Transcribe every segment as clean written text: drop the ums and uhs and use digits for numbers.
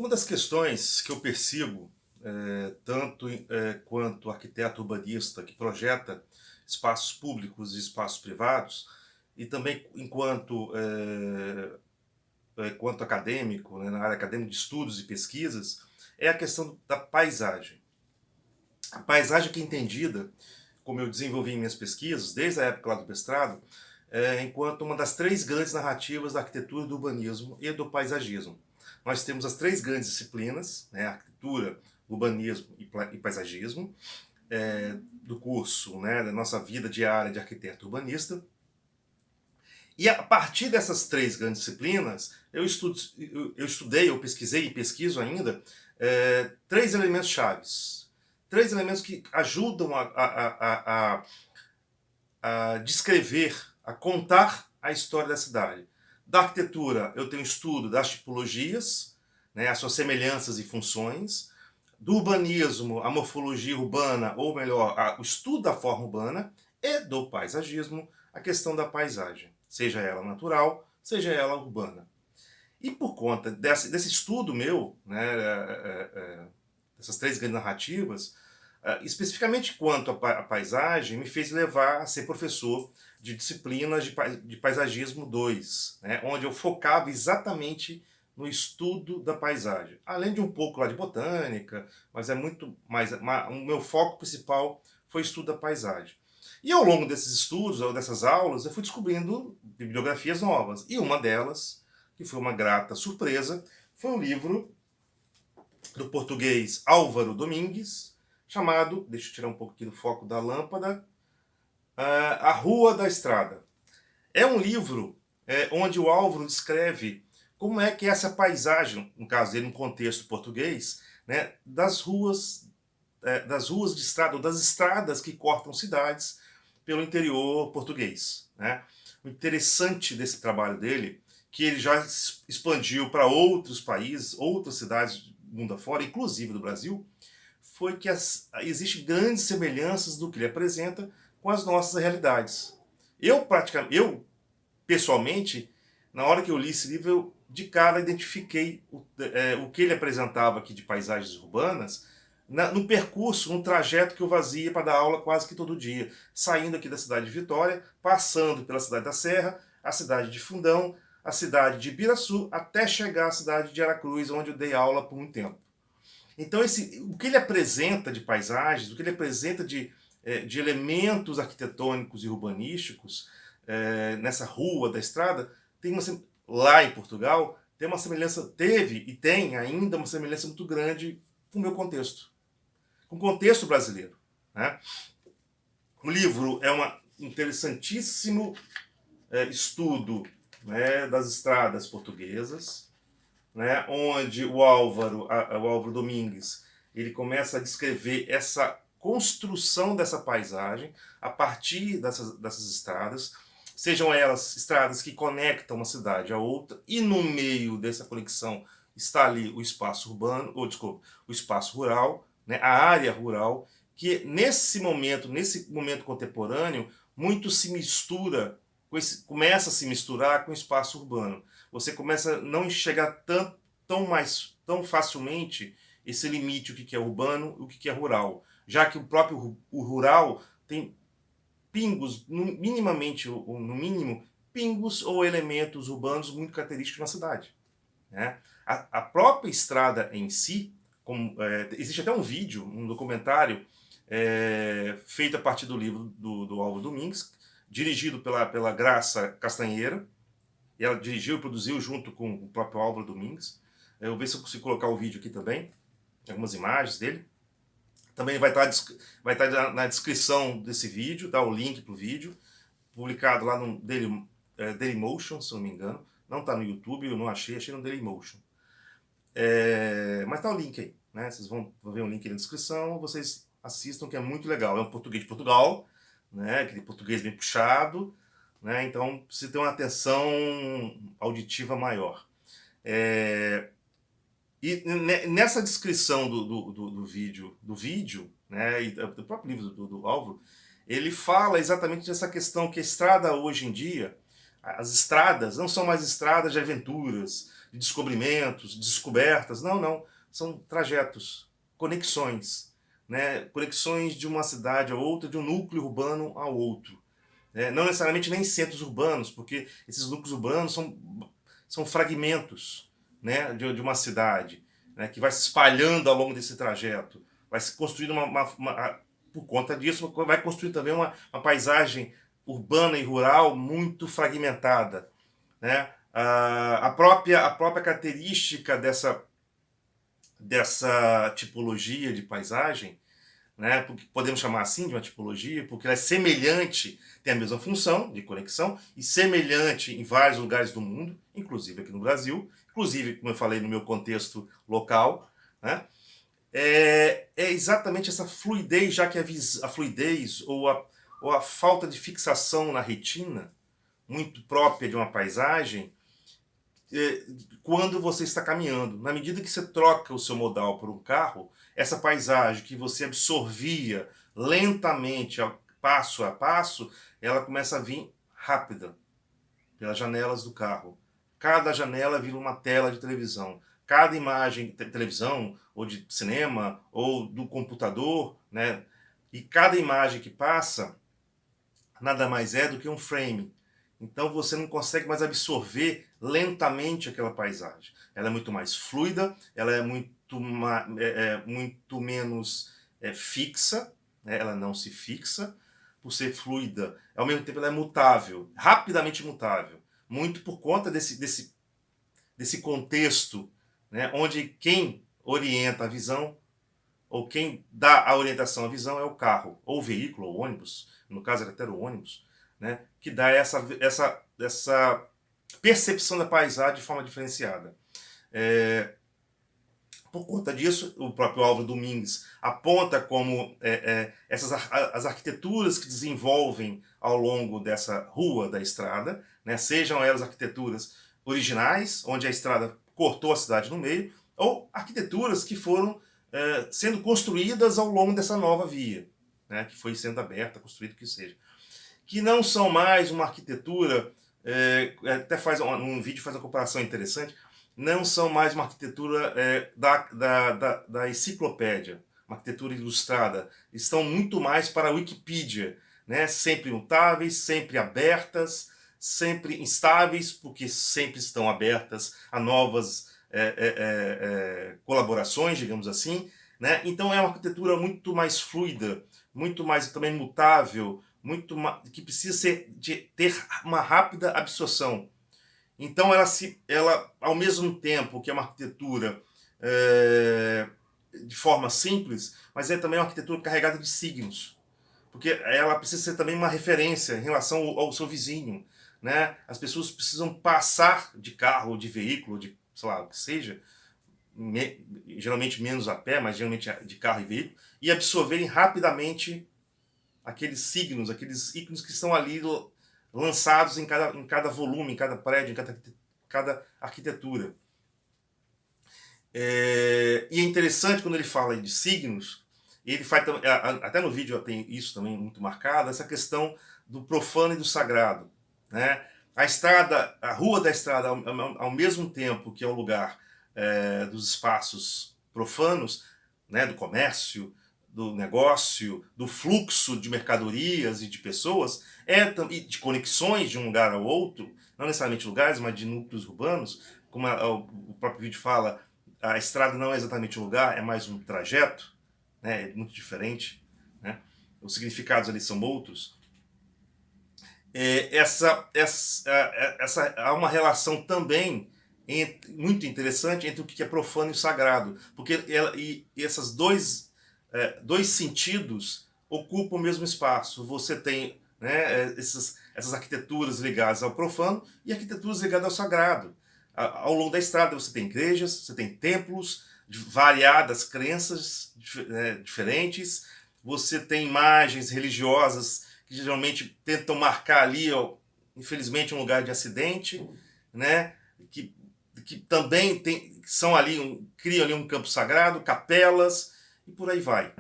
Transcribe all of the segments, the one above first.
Uma das questões que eu persigo, tanto quanto arquiteto urbanista que projeta espaços públicos e espaços privados, e também quanto acadêmico, né, na área acadêmica de estudos e pesquisas, é a questão da paisagem. A paisagem que é entendida, como eu desenvolvi em minhas pesquisas, desde a época lá do mestrado, enquanto uma das três grandes narrativas da arquitetura, do urbanismo e do paisagismo. Nós temos as três grandes disciplinas, né, arquitetura, urbanismo e paisagismo, do curso, né, da nossa vida diária de arquiteto urbanista. E a partir dessas três grandes disciplinas, eu estudei, eu pesquisei e pesquiso ainda três elementos chaves. Três elementos que ajudam a descrever, a contar a história da cidade. Da arquitetura, eu tenho estudo das tipologias, né, as suas semelhanças e funções. Do urbanismo, a morfologia urbana, ou melhor, o estudo da forma urbana. E do paisagismo, a questão da paisagem, seja ela natural, seja ela urbana. E por conta desse estudo meu, né, dessas três grandes narrativas, especificamente quanto à paisagem, me fez levar a ser professor de disciplinas de paisagismo 2, né, onde eu focava exatamente no estudo da paisagem. Além de um pouco lá de botânica, mas é muito mais. O meu foco principal foi o estudo da paisagem. E ao longo desses estudos, ou dessas aulas, eu fui descobrindo bibliografias novas. E uma delas, que foi uma grata surpresa, foi um livro do português Álvaro Domingues, chamado, deixa eu tirar um pouco aqui do foco da lâmpada, A Rua da Estrada. É um livro onde o Álvaro descreve como é que essa paisagem, no caso dele, no contexto português, né, das ruas de estrada, ou das estradas que cortam cidades pelo interior português. Né? O interessante desse trabalho dele, que ele já expandiu para outros países, outras cidades do mundo afora, inclusive do Brasil, foi que existem grandes semelhanças do que ele apresenta com as nossas realidades. Eu pessoalmente, na hora que eu li esse livro, eu de cara identifiquei o que ele apresentava aqui de paisagens urbanas no percurso, no trajeto que eu fazia para dar aula quase que todo dia, saindo aqui da cidade de Vitória, passando pela cidade da Serra, a cidade de Fundão, a cidade de Ibiraçu, até chegar à cidade de Aracruz, onde eu dei aula por muito tempo. Então, o que ele apresenta de paisagens, o que ele apresenta de elementos arquitetônicos e urbanísticos nessa rua da estrada, tem uma, lá em Portugal, tem uma semelhança, teve e tem ainda uma semelhança muito grande com o meu contexto, com o contexto brasileiro. Né? O livro é um interessantíssimo estudo, né, das estradas portuguesas, né, onde o Álvaro Domingues, ele começa a descrever essa construção dessa paisagem a partir dessas estradas, sejam elas estradas que conectam uma cidade a outra, e no meio dessa conexão está ali o espaço urbano, ou desculpa, o espaço rural, né, a área rural, que nesse momento contemporâneo, muito se mistura, começa a se misturar com o espaço urbano. Você começa a não enxergar tão facilmente esse limite, o que é urbano e o que é rural. Já que o rural tem pingos, minimamente, ou no mínimo, pingos ou elementos urbanos muito característicos na cidade. Né? A própria estrada em si, existe até um vídeo, um documentário, feito a partir do livro do Álvaro Domingues, dirigido pela Graça Castanheira, e ela dirigiu e produziu junto com o próprio Álvaro Domingues. Eu vou ver se eu consigo colocar o vídeo aqui também, algumas imagens dele. Também vai estar na descrição desse vídeo, tá, o link para o vídeo, publicado lá no Dailymotion, se não me engano. Não está no YouTube, eu não achei no Dailymotion. Mas tá o link aí, né? Vocês vão ver o link aí na descrição, vocês assistam, que é muito legal. É um português de Portugal, né? Aquele português bem puxado, né? Então precisa ter uma atenção auditiva maior. E nessa descrição do vídeo, né, e do próprio livro do Álvaro, ele fala exatamente dessa questão que a estrada hoje em dia, as estradas não são mais estradas de aventuras, de descobrimentos, descobertas. Não, não. São trajetos, conexões, né? Conexões de uma cidade a outra, de um núcleo urbano a outro. Não necessariamente nem centros urbanos, porque esses núcleos urbanos são fragmentos, né, de uma cidade, né, que vai se espalhando ao longo desse trajeto. Vai se construindo por conta disso, vai construir também uma paisagem urbana e rural muito fragmentada, né? A própria característica dessa tipologia de paisagem, né, porque podemos chamar assim de uma tipologia, porque ela é semelhante, tem a mesma função de conexão, e semelhante em vários lugares do mundo, inclusive aqui no Brasil, inclusive, como eu falei, no meu contexto local, né, é exatamente essa fluidez, já que a fluidez ou a falta de fixação na retina, muito própria de uma paisagem, quando você está caminhando. Na medida que você troca o seu modal por um carro, essa paisagem que você absorvia lentamente, passo a passo, ela começa a vir rápida pelas janelas do carro. Cada janela vira uma tela de televisão. Cada imagem de televisão, ou de cinema, ou do computador, né? E cada imagem que passa nada mais é do que um frame. Então você não consegue mais absorver lentamente aquela paisagem. Ela é muito mais fluida, ela é muito menos fixa, né? Ela não se fixa por ser fluida. Ao mesmo tempo ela é mutável, rapidamente mutável. Muito por conta desse contexto, né? Onde quem orienta a visão ou quem dá a orientação à visão é o carro, ou o veículo, ou o ônibus, no caso era até o ônibus, né, que dá essa percepção da paisagem de forma diferenciada. Por conta disso, o próprio Álvaro Domingues aponta como as arquiteturas que desenvolvem ao longo dessa rua da estrada, né, sejam elas arquiteturas originais, onde a estrada cortou a cidade no meio, ou arquiteturas que foram sendo construídas ao longo dessa nova via, né, que foi sendo aberta, construída, que seja. Que não são mais uma arquitetura, até um vídeo faz uma comparação interessante, não são mais uma arquitetura da enciclopédia, uma arquitetura ilustrada. Estão muito mais para a Wikipedia, né? Sempre mutáveis, sempre abertas, sempre instáveis, porque sempre estão abertas a novas colaborações, digamos assim. Né? Então é uma arquitetura muito mais fluida, muito mais também mutável, que precisa ter uma rápida absorção. Então ela ao mesmo tempo que é uma arquitetura de forma simples, mas é também uma arquitetura carregada de signos, porque ela precisa ser também uma referência em relação ao seu vizinho, né? As pessoas precisam passar de carro, de veículo, de sei lá o que seja, geralmente menos a pé, mas geralmente de carro e veículo, e absorverem rapidamente aqueles signos, aqueles ícones que estão ali lançados em cada volume, em cada prédio, em cada arquitetura. E é interessante quando ele fala de signos, ele faz, até no vídeo tem isso também muito marcado, essa questão do profano e do sagrado. Né? A rua da estrada, ao mesmo tempo que é o lugar dos espaços profanos, né, do comércio, do negócio, do fluxo de mercadorias e de pessoas, e de conexões de um lugar ao outro, não necessariamente lugares, mas de núcleos urbanos, como o próprio vídeo fala, a estrada não é exatamente um lugar, é mais um trajeto, né, é muito diferente, né? Os significados ali são outros. Há uma relação também muito interessante entre o que é profano e o sagrado, porque esses dois sentidos ocupam o mesmo espaço. Você tem, né, essas arquiteturas ligadas ao profano e arquiteturas ligadas ao sagrado. Ao longo da estrada você tem igrejas, você tem templos de variadas crenças diferentes, você tem imagens religiosas que geralmente tentam marcar ali, infelizmente, um lugar de acidente, né? Que também são ali, criam ali um campo sagrado, capelas e por aí vai.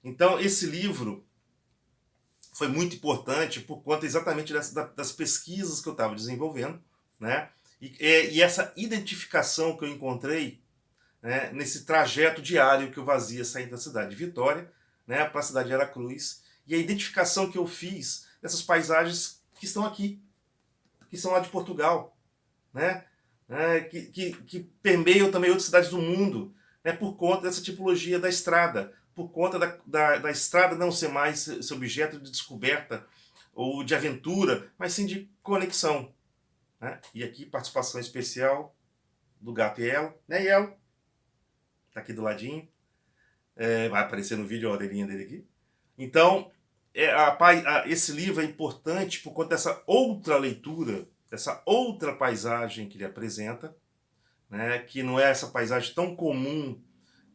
Então esse livro foi muito importante por conta exatamente das pesquisas que eu estava desenvolvendo, né? E essa identificação que eu encontrei, né, nesse trajeto diário que eu fazia saindo da cidade de Vitória, né, para a cidade de Aracruz, e a identificação que eu fiz dessas paisagens que estão aqui, que são lá de Portugal, né, que permeiam também outras cidades do mundo, né, por conta dessa tipologia da estrada, por conta da estrada não ser mais esse objeto de descoberta ou de aventura, mas sim de conexão. Né? E aqui, participação especial do gato Yelo, né, Yelo? Tá aqui do ladinho. Vai aparecer no vídeo a orelhinha dele aqui. Então, esse livro é importante por conta dessa outra leitura, dessa outra paisagem que ele apresenta, né, que não é essa paisagem tão comum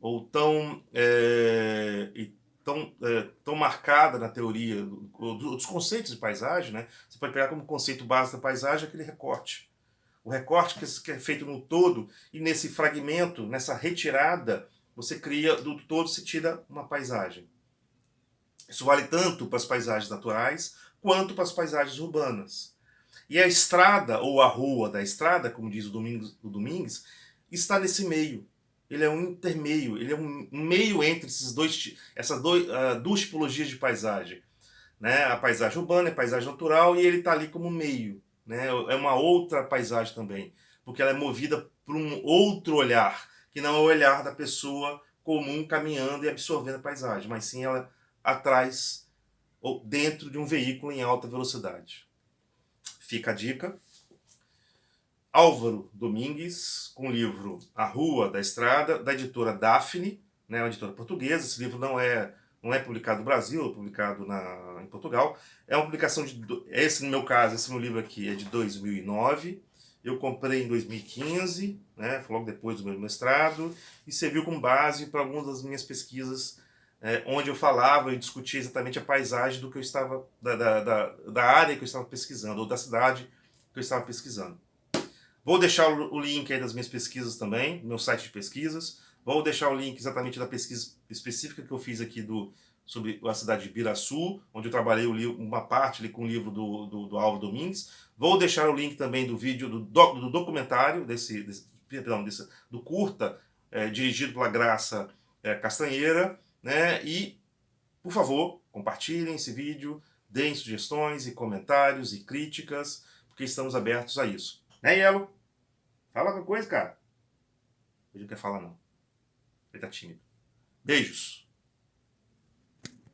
ou tão marcada na teoria dos conceitos de paisagem. Né? Você pode pegar como conceito base da paisagem aquele recorte. O recorte que é feito no todo, e nesse fragmento, nessa retirada, você cria, do todo se tira uma paisagem. Isso vale tanto para as paisagens naturais, quanto para as paisagens urbanas. E a estrada, ou a rua da estrada, como diz o Domingues, está nesse meio. Ele é um intermeio, ele é um meio entre essas duas tipologias de paisagem. Né? A paisagem urbana, a paisagem natural, e ele está ali como meio. Né? É uma outra paisagem também, porque ela é movida por um outro olhar, que não é o olhar da pessoa comum caminhando e absorvendo a paisagem, mas sim ela atrás ou dentro de um veículo em alta velocidade. Fica a dica. Álvaro Domingues, com o livro A Rua da Estrada, da editora Daphne, né, uma editora portuguesa. Esse livro não é publicado no Brasil, é publicado em Portugal. É uma publicação no meu caso, esse meu livro aqui é de 2009. Eu comprei em 2015, né, logo depois do meu mestrado, e serviu como base para algumas das minhas pesquisas, onde eu falava e discutia exatamente a paisagem do que eu estava, da área que eu estava pesquisando, ou da cidade que eu estava pesquisando. Vou deixar o link aí das minhas pesquisas também, meu site de pesquisas. Vou deixar o link exatamente da pesquisa específica que eu fiz aqui sobre a cidade de Biraçu, onde eu trabalhei uma parte ali com o livro do Álvaro Domingues. Vou deixar o link também do vídeo, do documentário, do curta, dirigido pela Graça Castanheira. Né? E, por favor, compartilhem esse vídeo, deem sugestões e comentários e críticas, porque estamos abertos a isso. Né, Yelo? Fala alguma coisa, cara. Ele não quer falar, não. Ele tá tímido. Beijos.